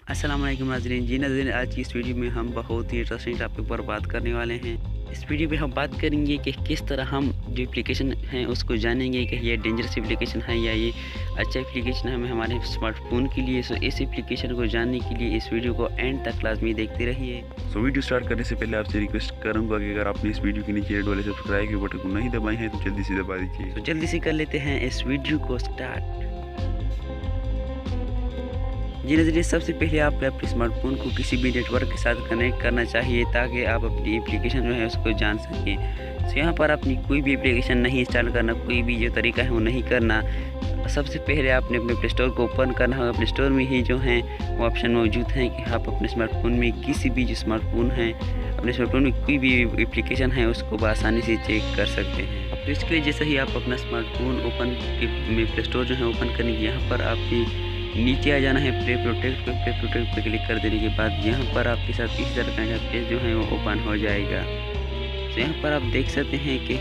अस्सलाम वालेकुम नाज़रीन। जी नाज़रीन, आज की इस वीडियो में हम बहुत ही इंटरेस्टिंग टॉपिक पर बात करने वाले हैं। इस वीडियो में हम बात करेंगे कि किस तरह हम जो एप्लीकेशन हैं उसको जानेंगे कि ये डेंजरस एप्लीकेशन है या ये अच्छा एप्लीकेशन है हमारे स्मार्टफ़ोन के लिए। सो इस एप्लीकेशन को जानने के लिए इस वीडियो को एंड तक लाजमी देखते रहिए। सो वीडियो स्टार्ट करने से पहले आपसे रिक्वेस्ट करूंगा कि अगर आपने इस वीडियो के नीचे रेड वाले सब्सक्राइब के बटन को नहीं दबाए हैं तो जल्दी से दबा दीजिए। तो जल्दी से कर लेते हैं इस वीडियो को स्टार्ट। जी नज़रिए, सबसे पहले आप अपने स्मार्टफ़ोन को किसी भी नेटवर्क के साथ कनेक्ट करना चाहिए ताकि आप अपनी एप्लीकेशन जो है उसको जान सकें। तो यहाँ पर अपनी कोई भी एप्लीकेशन नहीं इंस्टॉल करना, कोई भी जो तरीका है वो नहीं करना। सबसे पहले आपने अपने प्ले स्टोर को ओपन करना होगा। प्ले स्टोर में ही जो है वो ऑप्शन मौजूद हैं कि आप अपने स्मार्टफ़ोन में किसी भी जो स्मार्टफ़ोन है अपने स्मार्टफ़ोन में कोई भी एप्लीकेशन है उसको बआसानी से चेक कर सकते हैं। तो इसके लिए जैसे ही आप अपना स्मार्टफ़ोन ओपन में प्ले स्टोर जो है ओपन करेंगे, यहाँ पर आपकी नीचे आ जाना है प्ले प्रोटेक्ट पे क्लिक कर देने के बाद यहाँ पर आपके साथ इस तरह का पेज जो है वो ओपन हो जाएगा। तो यहाँ पर आप देख सकते हैं कि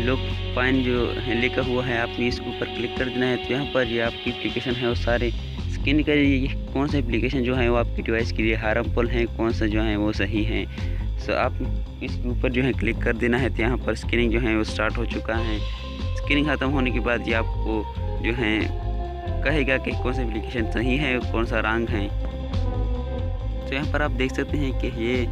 लॉक फाइन जो है लिखा हुआ है, आपने इसके ऊपर क्लिक कर देना है। तो यहाँ पर ये आपकी एप्लीकेशन है वो सारे स्कैन करिए कौन सा एप्लीकेशन जो है वो आपकी डिवाइस के लिए हार्मफुल है, कौन सा जो है वो सही है। सो आप इसके ऊपर जो है क्लिक कर देना है। तो यहाँ पर स्कैनिंग जो है वो स्टार्ट हो चुका है। स्कैनिंग ख़त्म होने के बाद ये आपको जो है कहेगा कि कौन सा एप्लीकेशन सही है और कौन सा रॉन्ग है। तो यहाँ पर आप देख सकते हैं कि ये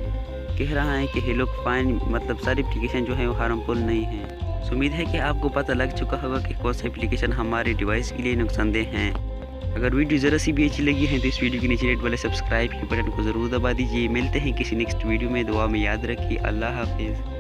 कह रहा है कि हे लुक फाइन, मतलब सारी एप्लीकेशन जो है वो हार्मफुल नहीं है। सो उम्मीद है कि आपको पता लग चुका होगा कि कौन सा एप्लीकेशन हमारे डिवाइस के लिए नुकसानदेह हैं। अगर वीडियो ज़रा सी भी अच्छी लगी है तो इस वीडियो के नीचे रेड वाले सब्सक्राइब के बटन को ज़रूर दबा दीजिए। मिलते हैं किसी नेक्स्ट वीडियो में। दुआ में याद रखिए। अल्लाह हाफिज़।